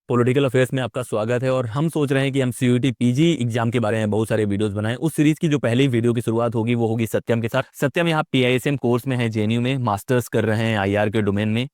Political affairs में आपका स्वागत है। और हम सोच रहे हैं कि हम सीयूईटी पीजी एग्जाम के बारे में बहुत सारे वीडियोस बनाएं। उस सीरीज की जो पहली वीडियो की शुरुआत होगी वो होगी सत्यम के साथ। सत्यम यहाँ पीआईएसएम कोर्स में है, जेएनयू में मास्टर्स कर रहे हैं आईआर के डोमेन में।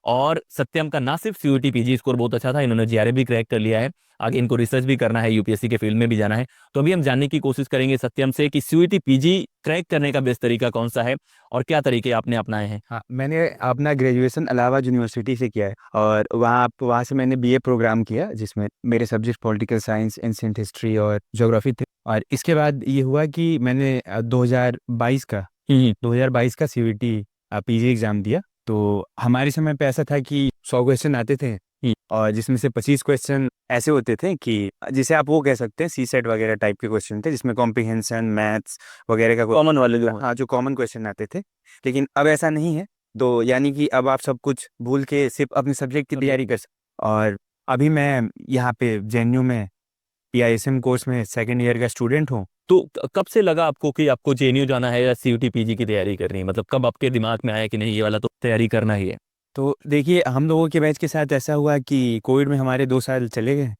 और सत्यम का ना सिर्फ सीयूईटी पीजी स्कोर बहुत अच्छा था, इन्होंने जेआरएफ भी क्रैक कर लिया है। आगे इनको रिसर्च भी करना है, यूपीएससी के फील्ड में भी जाना है। तो अभी हम जानने की कोशिश करेंगे सत्यम से कि सीयूईटी पीजी क्रैक करने का बेस्ट तरीका कौन सा है और क्या तरीके आपने अपनाए हैं। हाँ, मैंने अपना ग्रेजुएशन इलाहाबाद यूनिवर्सिटी से किया है और वहाँ से मैंने बीए प्रोग्राम किया जिसमें मेरे subject political science, ancient history और ज्योग्राफी थे। और इसके बाद ये हुआ कि मैंने 2022 का सीयूईटी पीजी एग्ज़ाम दिया। तो हमारे समय पे ऐसा था कि 100 क्वेश्चन आते थे और जिसमें से 25 क्वेश्चन ऐसे होते थे कि जिसे आप वो कह सकते हैं सी सेट वगैरह टाइप के क्वेश्चन थे, जिसमें कॉम्प्रिहेंशन, मैथ्स वगैरह का कॉमन वाले जो। हाँ, जो कॉमन क्वेश्चन आते थे। लेकिन अब ऐसा नहीं है। तो यानी कि अब आप सब कुछ भूल के सिर्फ अपने सब्जेक्ट की तैयारी कर सकते। और अभी मैं यहाँ पे जेएनयू में पीआईएसएम कोर्स में सेकेंड ईयर का स्टूडेंट हूँ। तो कब से लगा आपको कि आपको जेएनयू जाना है या सीयूटी पीजी की तैयारी करनी है? मतलब कब आपके दिमाग में आया कि नहीं, ये वाला तो तैयारी करना ही है? तो देखिए, हम लोगों के बैच के साथ ऐसा हुआ कि कोविड में हमारे 2 साल चले गए।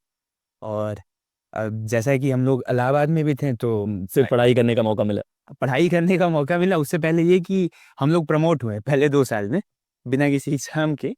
और जैसा कि हम लोग इलाहाबाद में भी थे तो सिर्फ पढ़ाई करने का मौका मिला। पढ़ाई करने का मौका मिला। उससे पहले ये कि हम लोग प्रमोट हुए पहले 2 साल में बिना किसी एग्जाम के।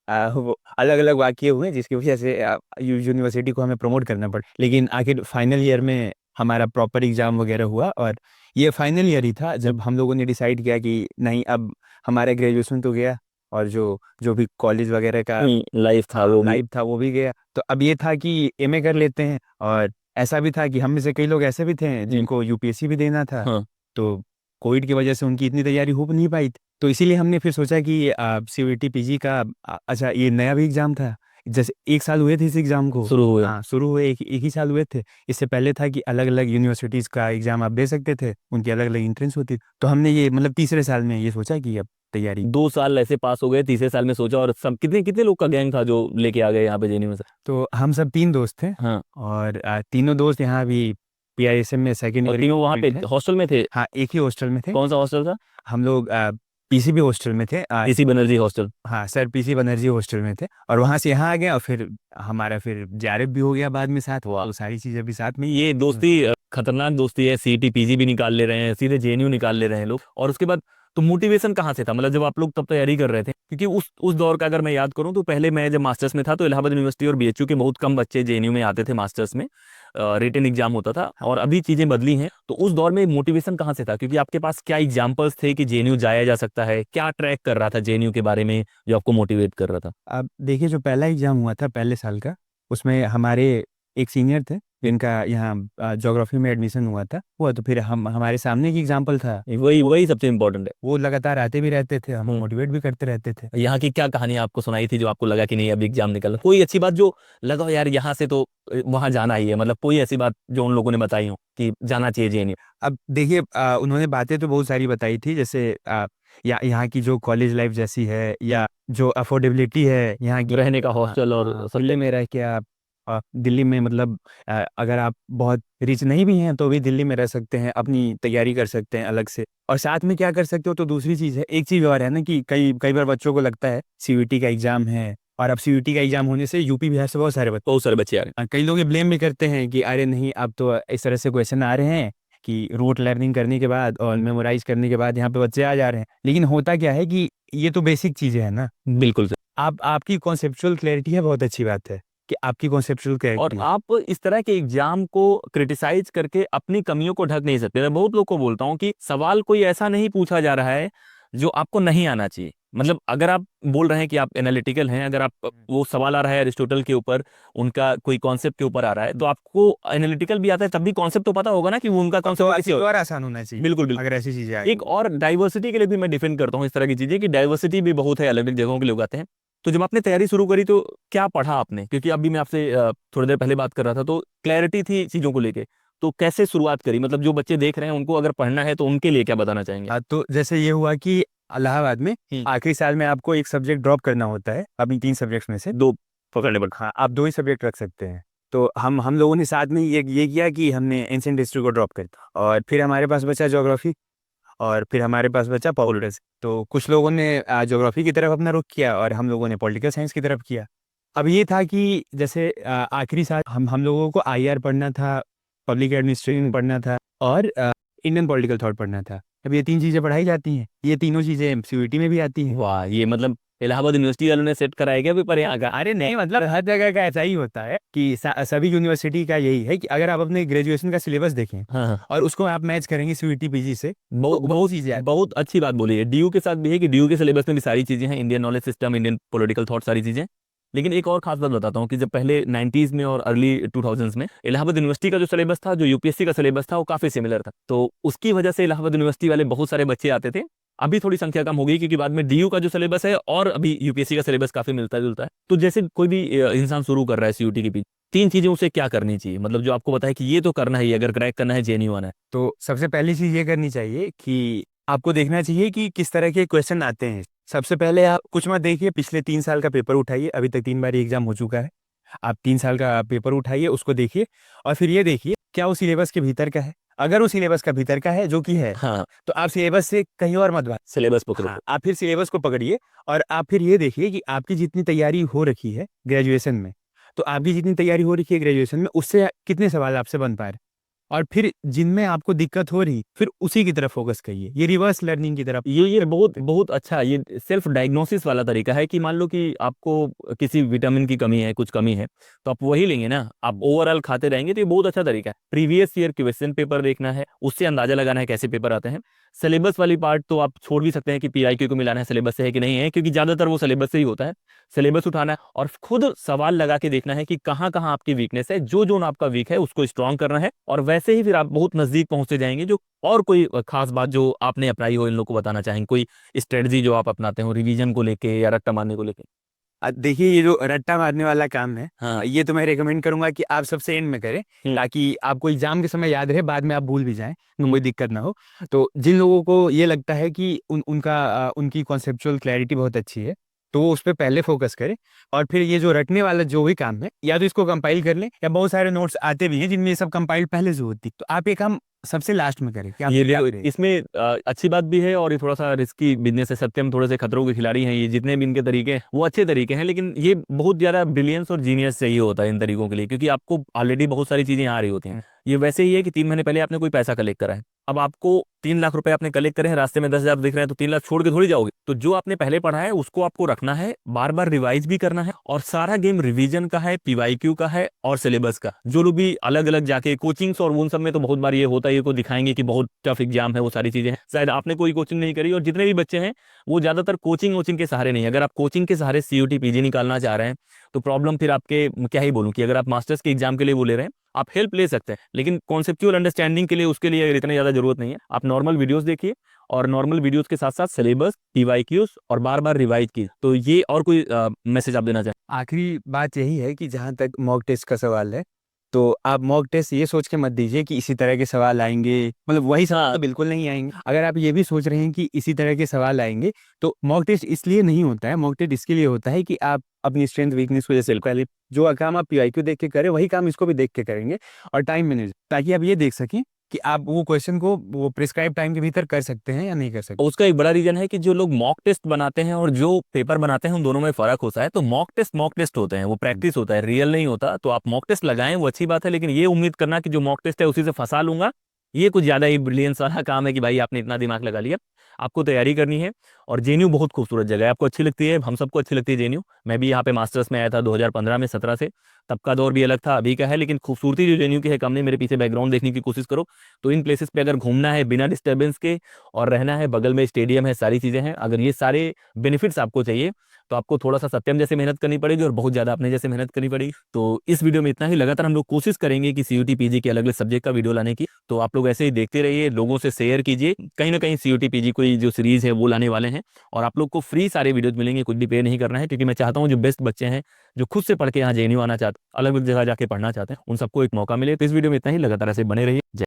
वो अलग अलग वाक़ये हुए जिसकी वजह से यूनिवर्सिटी को हमें प्रमोट करना पड़ा। लेकिन आखिर फाइनल ईयर में हमारा प्रॉपर एग्जाम वगैरह हुआ और ये फाइनल ईयर ही था जब हम लोगों ने डिसाइड किया कि नहीं, अब हमारा ग्रेजुएशन तो गया और जो जो भी कॉलेज वगैरह का लाइफ था वो भी। लाइफ था वो भी गया। तो अब ये था कि एमए कर लेते हैं। और ऐसा भी था कि हम में से कई लोग ऐसे भी थे जिनको यूपीएससी भी देना था। हाँ। तो कोविड की वजह से उनकी इतनी तैयारी हो नहीं पाई थी। तो इसीलिए हमने फिर सोचा कि सीयूईटी पीजी का अच्छा, ये नया भी एग्जाम था। जैसे 1 साल हुए थे इस एग्जाम को। शुरू हुए। हाँ, शुरू हुए एक ही साल हुए थे। इससे पहले था कि अलग अलग यूनिवर्सिटीज़ का एग्जाम आप दे सकते थे, उनकी अलग अलग एंट्रेंस होती। तो हमने ये मतलब तीसरे साल में ये सोचा कि अब तैयारी। 2 साल ऐसे पास हो गए, तीसरे साल में सोचा। और सब कितने कितने लोग का गैंग था जो लेके आ गए यहाँ पे जेएनयू में से? तो हम सब 3 दोस्त थे। हाँ। और तीनों दोस्त यहाँ भी पीआईएसएम में सेकेंड और ईयर तीनों वहाँ पे थे। हॉस्टल में थे? हाँ, एक ही हॉस्टल में थे। कौन सा हॉस्टल था? हम लोग पीसीबी हॉस्टल में थे। इसी बनर्जी हॉस्टल। हाँ सर, पीसी बनर्जी हॉस्टल में थे और वहाँ से यहाँ आ गए और फिर हमारा फिर जेआरएफ भी हो गया बाद में साथ। वाह। तो सारी चीज़ें भी साथ में। ये दोस्ती खतरनाक दोस्ती है। सीईटी पीजी भी निकाल ले रहे हैं, सीधे जेएनयू निकाल ले रहे हैं लोग। और उसके बाद तो मोटिवेशन कहाँ से था, मतलब जब आप लोग तब तैयारी कर रहे थे? क्योंकि उस दौर का अगर मैं याद करूं तो पहले मैं जब मास्टर्स में था तो इलाहाबाद यूनिवर्सिटी और बीएचयू के बहुत कम बच्चे जेएनयू में आते थे मास्टर्स में। रिटन एग्जाम होता था। और अभी चीजें बदली हैं, तो उस दौर में मोटिवेशन कहाँ से था? क्योंकि आपके पास क्या एग्जाम्पल्स थे कि जेएनयू जाया जा सकता है? क्या ट्रैक कर रहा था जेएनयू के बारे में जो आपको मोटिवेट कर रहा था? अब देखिए, जो पहला एग्जाम हुआ था पहले साल का, उसमें हमारे एक सीनियर थे जिनका यहाँ ज्योग्राफी में एडमिशन हुआ। तो फिर हम हमारे सामने की एग्जाम्पल था। वही वही सबसे इम्पोर्टेंट है। वो लगातार आते भी रहते थे, हमें मोटिवेट भी करते रहते थे। यहाँ की क्या कहानी आपको सुनाई थी जो आपको लगा कि नहीं अब एग्जाम निकल, कोई अच्छी बात जो लगा हो यार यहाँ से तो वहां जाना ही है? मतलब कोई ऐसी बात जो उन लोगों ने बताई हो कि जाना चाहिए जेएनयू? अब देखिए, उन्होंने बातें तो बहुत सारी बताई थी, जैसे यहाँ की जो कॉलेज लाइफ जैसी है या जो अफोर्डेबिलिटी है यहाँ की। रहने का हॉस्टल और सब। दिल्ली में रह के आप दिल्ली में मतलब अगर आप बहुत रिच नहीं भी हैं तो भी दिल्ली में रह सकते हैं, अपनी तैयारी कर सकते हैं अलग से। और साथ में क्या कर सकते हो, तो दूसरी चीज़ है, एक चीज़ और है ना कि कई कई बार बच्चों को लगता है सीयूईटी का एग्जाम है और अब सीयूईटी का एग्जाम होने से यूपी बिहार से बहुत सारे बच्चे आ रहे कई लोग ये ब्लेम भी करते हैं कि अरे नहीं, अब तो इस तरह से क्वेश्चन आ रहे हैं कि रूट लर्निंग करने के बाद और मेमोराइज करने के बाद यहाँ पे बच्चे आ जा रहे हैं। लेकिन होता क्या है कि ये तो बेसिक चीजें हैं ना। हैं। बिल्कुल सर। आप आपकी कॉन्सेप्चुअल क्लैरिटी है, बहुत अच्छी बात है कि आपकी कॉन्सेप्चुअल और क्लैरिटी है। आप इस तरह के एग्जाम को क्रिटिसाइज करके अपनी कमियों को ढक नहीं सकते। मैं बहुत लोग को बोलता हूँ कि सवाल कोई ऐसा नहीं पूछा जा रहा है जो आपको नहीं आना चाहिए। मतलब अगर आप बोल रहे हैं कि आप एनालिटिकल हैं, अगर आप वो सवाल आ रहा है अरिस्टोटल के ऊपर, उनका कोई कॉन्सेप्ट के ऊपर आ रहा है, तो आपको एनालिटिकल भी आता है तब भी कॉन्सेप्ट तो पता होगा ना कि वो उनका तो कॉन्सेप्ट किसी और आसान होना चाहिए। बिल्कुल बिल्कुल। अगर ऐसी चीजें एक और डाइवर्सिटी के लिए भी मैं डिफेंड करता हूँ इस तरह की चीजें कि डाइवर्सिटी भी बहुत है, अलग अलग जगहों के लोग आते हैं। तो जब आपने तैयारी शुरू करी तो क्या पढ़ा आपने? क्योंकि अभी मैं आपसे थोड़ी देर पहले बात कर रहा था तो क्लैरिटी थी चीजों को लेके। तो कैसे शुरुआत करी? मतलब जो बच्चे देख रहे हैं उनको अगर पढ़ना है तो उनके लिए क्या बताना चाहेंगे? तो जैसे ये हुआ कि इलाहाबाद में आखिरी साल में आपको एक सब्जेक्ट ड्रॉप करना होता है अपनी 3 सब्जेक्ट्स में से। दो पकड़ने पड़ते। हाँ, आप 2 ही सब्जेक्ट रख सकते हैं। तो हम लोगों ने साथ में ये किया कि हमने एंशिएंट हिस्ट्री को ड्रॉप कर दिया और फिर हमारे पास बचा ज्योग्राफी और फिर हमारे पास बचा पॉलिटिक्स। तो कुछ लोगों ने ज्योग्राफी की तरफ अपना रुख किया और हम लोगों ने पॉलिटिकल साइंस की तरफ किया। अब ये था कि जैसे आखिरी साल हम लोगों को आईआर पढ़ना था, पब्लिक एडमिनिस्ट्रेशन पढ़ना था और इंडियन पॉलिटिकल थॉट पढ़ना था। अब ये 3 चीज़ें पढ़ाई जाती हैं, ये तीनों चीज़ें एमसीयूटी में भी आती हैं। वाह, ये मतलब इलाहाबाद यूनिवर्सिटी वालों ने सेट कराया क्या पेपर यहाँ का? अरे नहीं, मतलब हर जगह का ऐसा ही होता है कि सभी यूनिवर्सिटी का यही है कि अगर आप अपने ग्रेजुएशन का सिलेबस देखें हाँ हाँ, और उसको आप मैच करेंगे सीयूटी पीजी से, बहुत तो बहुत चीज़ें बहुत अच्छी बात बोली है। डीयू के साथ भी है कि डीयू के सिलेबस में भी सारी चीजें हैं, Indian knowledge system, Indian political thought, सारी चीजें। लेकिन एक और खास बात बताता हूँ कि जब पहले 90s में और अर्ली 2000s में इलाहाबाद यूनिवर्सिटी का जो सिलेबस था, जो यूपीएससी का सिलेबस था, वो काफी सिमिलर था। तो उसकी वजह से इलाहाबाद यूनिवर्सिटी वाले बहुत सारे बच्चे आते थे। अभी थोड़ी संख्या कम हो गई क्योंकि बाद में डीयू का जो सिलेबस है और अभी यूपीएससी का सिलेबस काफी मिलता जुलता है। तो जैसे कोई भी इंसान शुरू कर रहा है सीयूटी के पीछे, 3 चीजें उसे क्या करनी चाहिए, मतलब जो आपको बताए कि ये तो करना ही है अगर क्रैक करना है, जेएनयू आना है? तो सबसे पहली चीज़ ये करनी चाहिए कि आपको देखना चाहिए कि किस तरह के क्वेश्चन आते हैं। सबसे पहले आप कुछ मत देखिए, पिछले 3 साल का पेपर उठाइए, अभी तक 3 बार एग्जाम हो चुका है। आप 3 साल का पेपर उठाइए, उसको देखिए और फिर ये देखिए क्या वो सिलेबस के भीतर का है। अगर वो सिलेबस का भीतर का है, जो कि है, हाँ, तो आप सिलेबस से कहीं और मत भाग। सिलेबस पकड़ो। हाँ, आप फिर सिलेबस को पकड़िए और आप फिर ये देखिए कि आपकी जितनी तैयारी हो रखी है ग्रेजुएशन में, तो आपकी जितनी तैयारी हो रखी है ग्रेजुएशन में, उससे कितने सवाल आपसे बन पा रहे हैं। और फिर जिनमें आपको दिक्कत हो रही, फिर उसी की तरफ फोकस करिए। ये रिवर्स लर्निंग की तरफ। ये बहुत बहुत अच्छा, ये सेल्फ डायग्नोसिस वाला तरीका है कि मान लो कि आपको किसी विटामिन की कमी है, कुछ कमी है, तो आप वही लेंगे ना, आप ओवरऑल खाते रहेंगे, तो ये बहुत अच्छा तरीका है। प्रीवियस ईयर क्वेश्चन पेपर देखना है, उससे अंदाजा लगाना है कैसे पेपर आते हैं। सिलेबस वाली पार्ट तो आप छोड़ भी सकते हैं कि पीआईक्यू को मिलाना है सिलेबस से है कि नहीं है, क्योंकि ज्यादातर वो सिलेबस से ही होता है। सिलेबस उठाना है और खुद सवाल लगा के देखना है कि कहाँ कहाँ आपकी वीकनेस है, जो जोन आपका वीक है उसको स्ट्रॉन्ग करना है, और वैसे ही फिर आप बहुत नजदीक पहुंचते जाएंगे। जो और कोई खास बात जो आपने अपनाई हो इन लोग को बताना चाहेंगे, कोई स्ट्रेटजी जो आप अपनाते हो रिवीजन को लेके या रट्टा मारने को लेके? देखिए, ये जो रट्टा मारने वाला काम है, हाँ। ये तो मैं रेकमेंड करूंगा कि आप सबसे एंड में करें, हम्म, ताकि आपको एग्जाम के समय याद रहे, बाद में आप भूल भी जाएं, तो हम्म। कोई दिक्कत ना हो। तो जिन लोगों को ये लगता है कि उनकी कॉन्सेप्चुअल क्लैरिटी बहुत अच्छी है, तो वो उस पर पहले फोकस करें। और फिर ये जो रटने वाला जो भी काम है, या तो इसको कंपाइल कर लें, या बहुत सारे नोट्स आते भी हैं जिनमें ये सब कंपाइल पहले से होती, तो आप ये काम सबसे लास्ट में करें कि आप ये याद देखो, रहे। इसमें अच्छी बात भी है और ये थोड़ा सा रिस्की बिजनेस है। सत्यम थोड़े से खतरों के खिलाड़ी हैं। ये जितने भी इनके तरीके हैं वो अच्छे तरीके हैं, लेकिन ये बहुत ज्यादा ब्रिलियंस और जीनियस चाहिए होता है इन तरीकों के लिए, क्योंकि आपको ऑलरेडी बहुत सारी चीजें आ रही होती हैं। ये वैसे ही है कि 3 महीने पहले आपने कोई पैसा कलेक्ट करा है, अब आपको 3 लाख रुपए आपने कलेक्ट करे हैं, रास्ते में 10,000 दिख रहे हैं, तो 3 लाख छोड़ के थोड़ी जाओगे। तो जो आपने पहले पढ़ा है उसको आपको रखना है, बार बार रिवाइज भी करना है, और सारा गेम रिवीजन का है, पीवाईक्यू का है और सिलेबस का। जो लोग भी अलग अलग जाके कोचिंग्स और उन सब में तो बहुत बार ये होता है, ये को दिखाएंगे कि बहुत टफ एग्जाम है, वो सारी चीजें हैं। शायद आपने कोई कोचिंग नहीं करी, और जितने भी बच्चे हैं वो ज्यादातर कोचिंग के सहारे नहीं। अगर आप कोचिंग के सहारे सीयूटी पीजी निकालना चाह रहे हैं तो प्रॉब्लम फिर आपके, क्या ही बोलूं, कि अगर आप मास्टर्स के एग्जाम के लिए वो ले रहे हैं, आप हेल्प ले सकते हैं, लेकिन कॉन्सेप्चुअल अंडरस्टैंडिंग के लिए उसके लिए इतनी ज्यादा जरूरत नहीं है। आप नॉर्मल वीडियोस देखिए, और नॉर्मल वीडियोस के साथ साथ सिलेबस, पीवाईक्यूज और बार बार रिवाइज की। तो ये और कोई मैसेज आप देना चाहें? आखिरी बात यही है कि जहाँ तक मॉक टेस्ट का सवाल है, तो आप मॉक टेस्ट ये सोच के मत दीजिए कि इसी तरह के सवाल आएंगे, मतलब वही सवाल हाँ, तो बिल्कुल नहीं आएंगे। अगर आप ये भी सोच रहे हैं कि इसी तरह के सवाल आएंगे, तो मॉक टेस्ट इसलिए नहीं होता है। मॉक टेस्ट इसके लिए होता है कि आप अपनी स्ट्रेंथ वीकनेस को, जैसे पहले जो काम आप पीआईक्यू देख के करें, वही काम इसको भी देख के करेंगे, और टाइम मैनेज, ताकि आप ये देख सकें कि आप वो क्वेश्चन को वो प्रिस्क्राइब टाइम के भीतर कर सकते हैं या नहीं कर सकते। उसका एक बड़ा रीजन है कि जो लोग मॉक टेस्ट बनाते हैं और जो पेपर बनाते हैं उन दोनों में फर्क होता है। तो मॉक टेस्ट होते हैं, वो प्रैक्टिस होता है, रियल नहीं होता। तो आप मॉक टेस्ट लगाएं, वो अच्छी बात है, लेकिन ये उम्मीद करना कि जो मॉक टेस्ट है उसी से फंसा लूंगा, ये कुछ ज्यादा ही ब्रिलियंस वाला काम है कि भाई आपने इतना दिमाग लगा लिया। आपको तैयारी करनी है। और जेएनयू बहुत खूबसूरत जगह है, आपको अच्छी लगती है, हम सबको अच्छी लगती है जेएनयू। मैं भी यहाँ पे मास्टर्स में आया था 2015 में, 17 से। तब का दौर भी अलग था, अभी का है, लेकिन खूबसूरती जो जेएनयू की है कम नहीं। मेरे पीछे बैकग्राउंड देखने की कोशिश करो, तो इन प्लेसेस पे अगर घूमना है बिना डिस्टर्बेंस के, और रहना है, बगल में स्टेडियम है, सारी चीजें हैं, अगर ये सारे बेनिफिट्स आपको चाहिए, तो आपको थोड़ा सा सत्यम जैसे मेहनत करनी पड़ेगी, और बहुत ज्यादा अपने जैसे मेहनत करनी पड़ेगी। तो इस वीडियो में इतना ही। लगातार हम लोग कोशिश करेंगे कि सीयूटी पीजी के अलग अलग सब्जेक्ट का वीडियो लाने की। तो आप लोग ऐसे ही देखते रहिए, लोगों से शेयर कीजिए। कहीं ना कहीं सीयूटी पीजी कोई जो सीरीज है वो लाने वाले हैं, और आप लोग को फ्री सारे वीडियोज मिलेंगे, कुछ भी पे नहीं करना है, क्योंकि मैं चाहता हूँ जो बेस्ट बच्चे हैं, जो खुद से पढ़ के यहाँ जेएनयू आना चाहते, अलग अलग जगह जाके पढ़ना चाहते हैं, उन सबको एक मौका मिले। तो इस वीडियो में इतना ही। लगातार ऐसे बने रहिए। जय